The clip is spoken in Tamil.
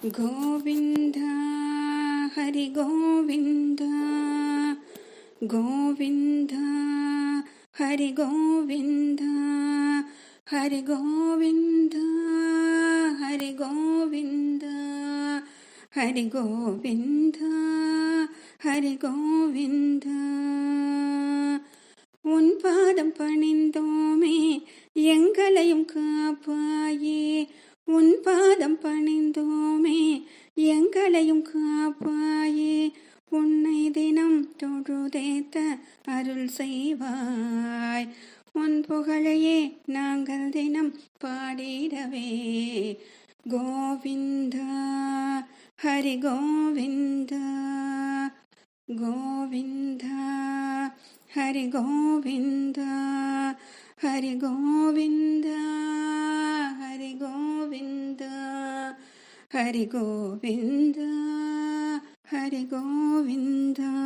ഗോവിന്ദ ഹരി ഗോവിന്ദ ഗോവിന്ദ ഹരി ഗോവിന്ദ ഹരി ഗോവിന്ദ ഹരി ഗോവിന്ദ ഹരി ഗോവിന്ദ ഹരി ഗോവിന്ദ. உன் பாதம் பணிந்தோமே எங்களையும் காப்பாயே, உன் பாதம் பணிந்தோமே எங்களையும் காப்பாயே. உன்னை தினம் தொழுதேத்த அருள் செய்வாய், உன் புகழையே நாங்கள் தினம் பாடிடவே. கோவிந்தா ஹரி கோவிந்தா கோவிந்தா ஹரி கோவிந்தா ஹரி கோவிந்தா ஹரி கோவிந்தா ஹரி கோவிந்தா ஹரி கோவிந்தா.